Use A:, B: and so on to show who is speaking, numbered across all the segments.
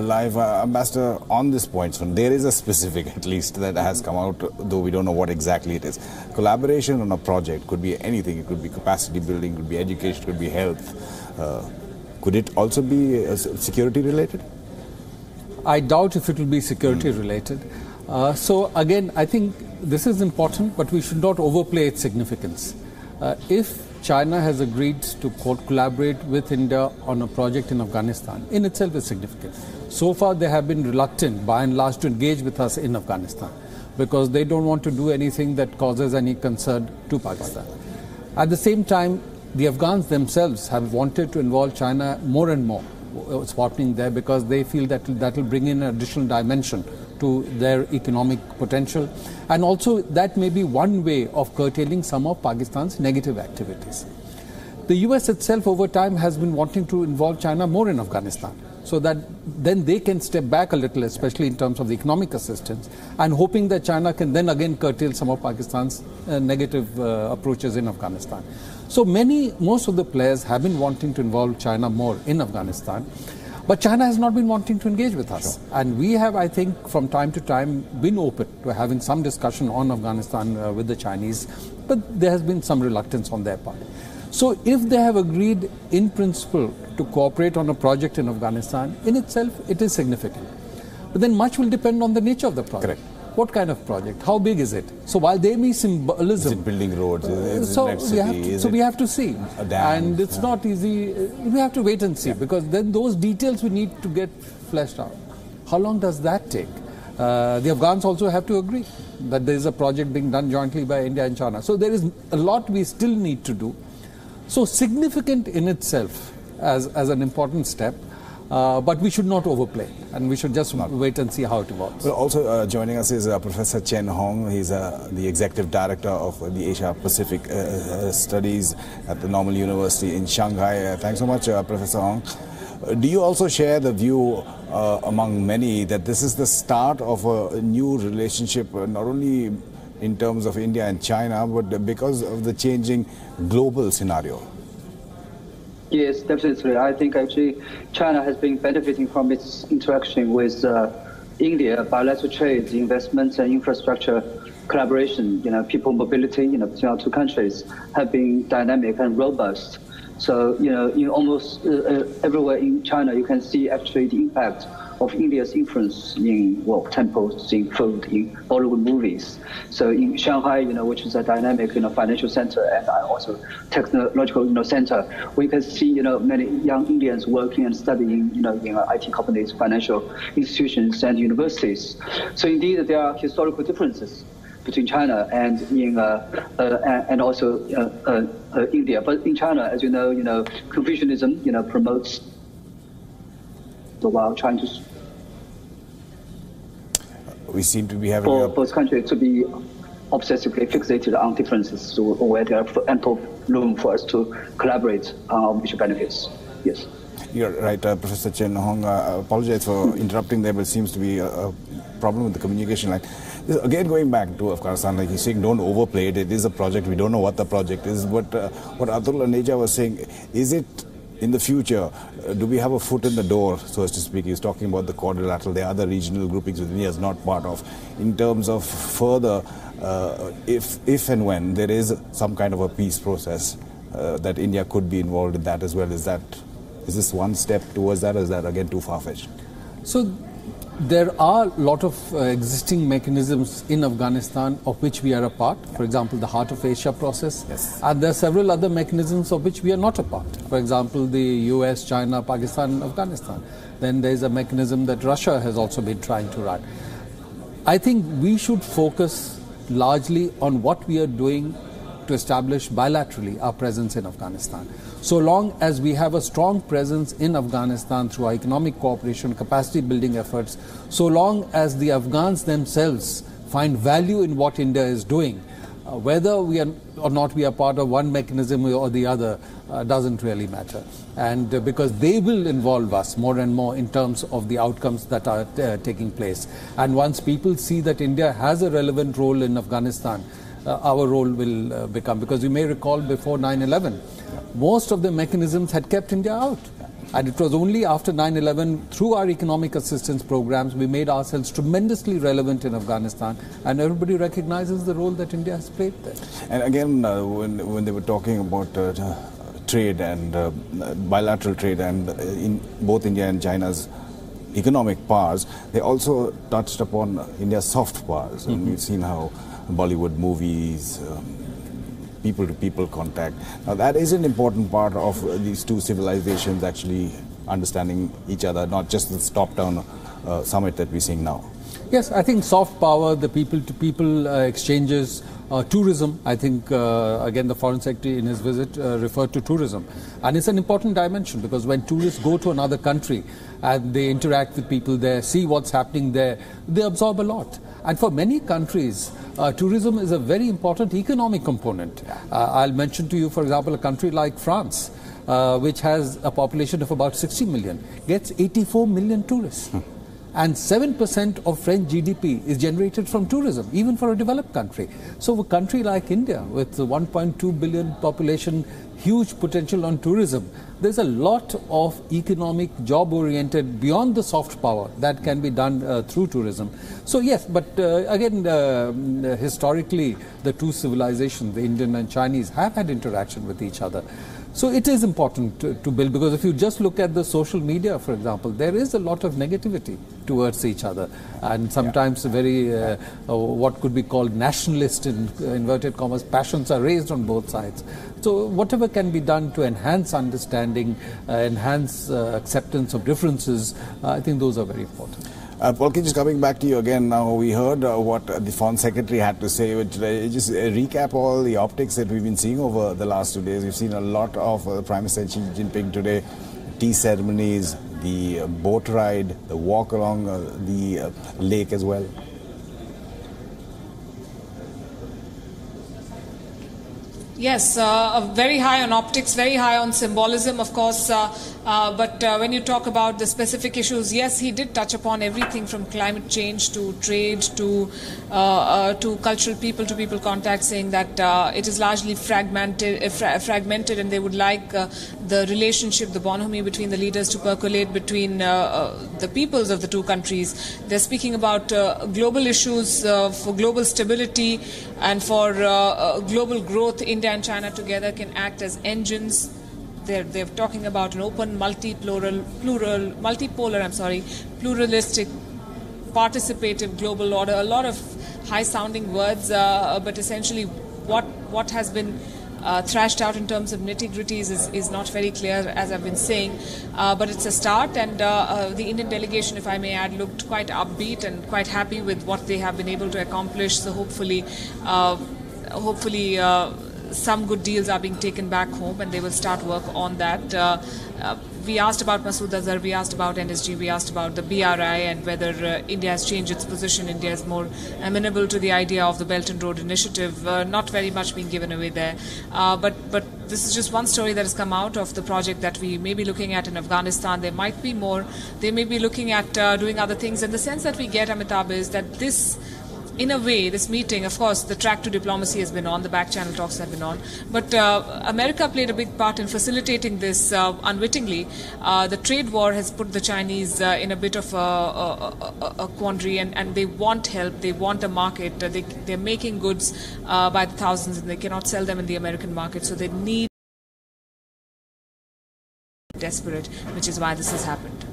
A: Live Ambassador, on this point, so there is a specific at least that has come out, though we don't know what exactly it is. Collaboration on a project could be anything. It could be capacity building, could be education, could be health. Could it also be security related?
B: I doubt if it will be security related. So again, I think this is important, but we should not overplay its significance. If China has agreed to collaborate with India on a project in Afghanistan, in itself is significant. So far they have been reluctant by and large to engage with us in Afghanistan because they don't want to do anything that causes any concern to Pakistan. At the same time, the Afghans themselves have wanted to involve China more and more. What's happening there, because they feel that that will bring in an additional dimension to their economic potential, and also that may be one way of curtailing some of Pakistan's negative activities. The US itself over time has been wanting to involve China more in Afghanistan so that then they can step back a little, especially in terms of the economic assistance, and hoping that China can then again curtail some of Pakistan's negative approaches in Afghanistan. So most of the players have been wanting to involve China more in Afghanistan. But China has not been wanting to engage with us. Sure. And we have, I think, from time to time been open to having some discussion on Afghanistan with the Chinese, but there has been some reluctance on their part. So if they have agreed in principle to cooperate on a project in Afghanistan, in itself it is significant. But then much will depend on the nature of the project. Correct. What kind of project? How big is it? So while there may be symbolism...
A: Is it building roads?
B: We have to see. And it's not easy. We have to wait and see, because then those details we need to get fleshed out. How long does that take? The Afghans also have to agree that there is a project being done jointly by India and China. So there is a lot we still need to do. So significant in itself as an important step. But we should not overplay, and we should just wait and see how it evolves.
A: Well, also joining us is Professor Chen Hong. He's the Executive Director of the Asia-Pacific Studies at the Normal University in Shanghai. Thanks so much, Professor Hong. Do you also share the view among many that this is the start of a new relationship, not only in terms of India and China, but because of the changing global scenario?
C: Yes, definitely. I think actually China has been benefiting from its interaction with India, bilateral trade, investments and infrastructure collaboration. People mobility, between our two countries have been dynamic and robust. So, in almost everywhere in China, you can see actually the impact of India's influence in temples, in food, in Bollywood movies. So in Shanghai, which is a dynamic, financial center and also technological, center, we can see, many young Indians working and studying, in IT companies, financial institutions, and universities. So indeed, there are historical differences between China and and also India. But in China, as you know, Confucianism, promotes while trying to.
A: We seem to be having
C: for both countries to be obsessively fixated on differences, where there are ample room for us to collaborate on mutual benefits. Yes.
A: You're right, Professor Chen Hong. I apologize for interrupting there, but it seems to be a problem with the communication line. Again, going back to Afghanistan, like you're saying, don't overplay it. It is a project. We don't know what the project is. But what Atul Aneja was saying, is it in the future, do we have a foot in the door, so as to speak? He's talking about the quadrilateral, the other regional groupings that India is not part of, in terms of further, if and when there is some kind of a peace process, that India could be involved in that as well. Is this one step towards that, or is that again too far-fetched?
B: So there are a lot of existing mechanisms in Afghanistan of which we are a part. For example, the Heart of Asia process.
A: Yes.
B: And there are several other mechanisms of which we are not a part. For example, the US, China, Pakistan, Afghanistan. Then there is a mechanism that Russia has also been trying to run. I think we should focus largely on what we are doing to establish bilaterally our presence in Afghanistan. So long as we have a strong presence in Afghanistan through our economic cooperation, capacity building efforts, so long as the Afghans themselves find value in what India is doing, whether we are or not we are part of one mechanism or the other doesn't really matter. And because they will involve us more and more in terms of the outcomes that are taking place. And once people see that India has a relevant role in Afghanistan, our role will become, because you may recall before 9/11, most of the mechanisms had kept India out. And it was only after 9/11, through our economic assistance programs, we made ourselves tremendously relevant in Afghanistan, and everybody recognizes the role that India has played there.
A: And again, when they were talking about trade and bilateral trade, and in both India and China's economic powers, they also touched upon India's soft powers. And we've seen how Bollywood movies, people-to-people contact. Now that is an important part of these two civilizations actually understanding each other, not just this top-down summit that we're seeing now.
B: Yes, I think soft power, the people-to-people exchanges, tourism. I think, again, the Foreign Secretary in his visit referred to tourism. And it's an important dimension, because when tourists go to another country and they interact with people there, see what's happening there, they absorb a lot. And for many countries, tourism is a very important economic component. I'll mention to you, for example, a country like France, which has a population of about 60 million, gets 84 million tourists. And 7% of French GDP is generated from tourism, even for a developed country. So a country like India, with 1.2 billion population, huge potential on tourism, there's a lot of economic, job-oriented, beyond the soft power that can be done through tourism. So yes, but again, historically, the two civilizations, the Indian and Chinese, have had interaction with each other. So it is important to build, because if you just look at the social media, for example, there is a lot of negativity towards each other, and sometimes very what could be called nationalist, in inverted commas, passions are raised on both sides. So whatever can be done to enhance understanding, enhance acceptance of differences, I think those are very important.
A: Polki, just coming back to you again now, we heard what the Foreign Secretary had to say. Just recap all the optics that we've been seeing over the last 2 days. We've seen a lot of Prime Minister Xi Jinping today, tea ceremonies, the boat ride, the walk along the lake as well.
D: Yes, very high on optics, very high on symbolism, of course. But when you talk about the specific issues, yes, he did touch upon everything from climate change to trade to cultural people-to-people contact, saying that it is largely fragmented, and they would like the relationship, the bonhomie between the leaders to percolate between the peoples of the two countries. They're speaking about global issues for global stability and for global growth. India and China together can act as engines. They're talking about an open, pluralistic, participative global order. A lot of high-sounding words, but essentially what has been thrashed out in terms of nitty-gritties is not very clear, as I've been saying. But it's a start, and the Indian delegation, if I may add, looked quite upbeat and quite happy with what they have been able to accomplish. So hopefully some good deals are being taken back home, and they will start work on that. We asked about Masood Azhar, we asked about NSG, we asked about the BRI, and whether India has changed its position. India is more amenable to the idea of the Belt and Road Initiative. Not very much being given away there. But this is just one story that has come out of the project that we may be looking at in Afghanistan. There might be more. They may be looking at doing other things. And the sense that we get, Amitabh, is that this, in a way, this meeting, of course, the track to diplomacy has been on, the back channel talks have been on, but America played a big part in facilitating this unwittingly. The trade war has put the Chinese in a bit of a quandary, and they want help, they want a market. They're making goods by the thousands, and they cannot sell them in the American market, so they need desperate, which is why this has happened.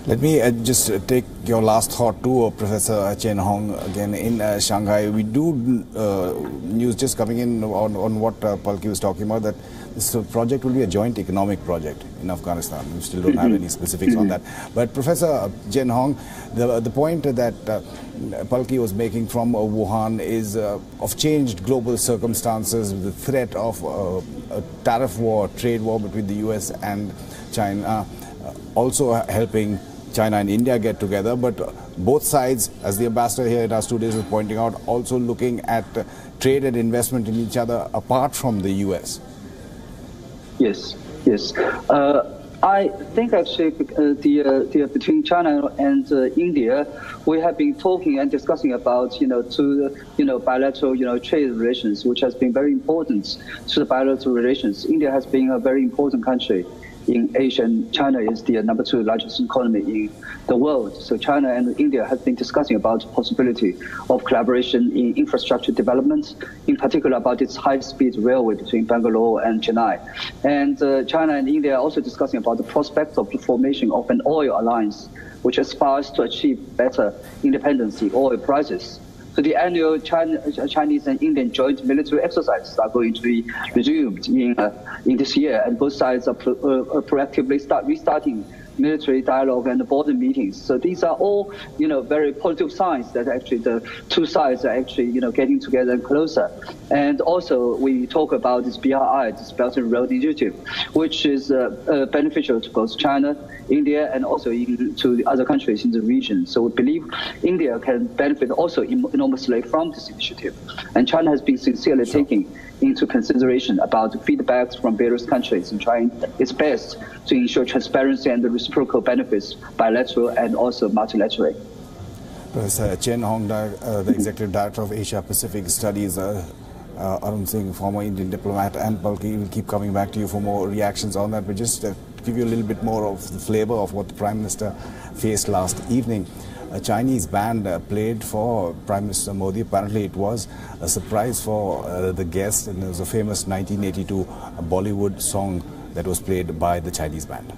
A: Let me just take your last thought too, Professor Chen Hong, again in Shanghai. We do news just coming in on what Polki was talking about, that this project will be a joint economic project in Afghanistan. We still don't have any specifics on that. But Professor Chen Hong, the point that Polki was making from Wuhan is of changed global circumstances, the threat of a tariff war, trade war between the US and China, also helping China and India get together, but both sides, as the ambassador here in our studios was pointing out, also looking at trade and investment in each other apart from the US.
C: Yes. I think actually between China and India, we have been talking and discussing about bilateral trade relations, which has been very important to the bilateral relations. India has been a very important country in Asia, and China is the number 2 largest economy in the world. So China and India have been discussing about the possibility of collaboration in infrastructure development, in particular about its high-speed railway between Bangalore and Chennai. And China and India are also discussing about the prospects of the formation of an oil alliance, which aspires to achieve better independence in oil prices. So the annual Chinese and Indian joint military exercises are going to be resumed in this year, and both sides are proactively restarting military dialogue and border meetings. So these are all, very positive signs that actually the two sides are actually, getting together and closer. And also we talk about this BRI, this Belt and Road Initiative, which is beneficial to both China, India, and also to the other countries in the region. So we believe India can benefit also enormously from this initiative. And China has been sincerely taking into consideration about the feedbacks from various countries and trying its best to ensure transparency and the reciprocal benefits, bilateral and also multilaterally.
A: Professor Chen Hong, the Executive Director of Asia Pacific Studies, Arun Singh, former Indian diplomat, and Palki, will keep coming back to you for more reactions on that. But just to give you a little bit more of the flavor of what the Prime Minister faced last evening. A Chinese band played for Prime Minister Modi. Apparently it was a surprise for the guests, and there was a famous 1982 Bollywood song that was played by the Chinese band.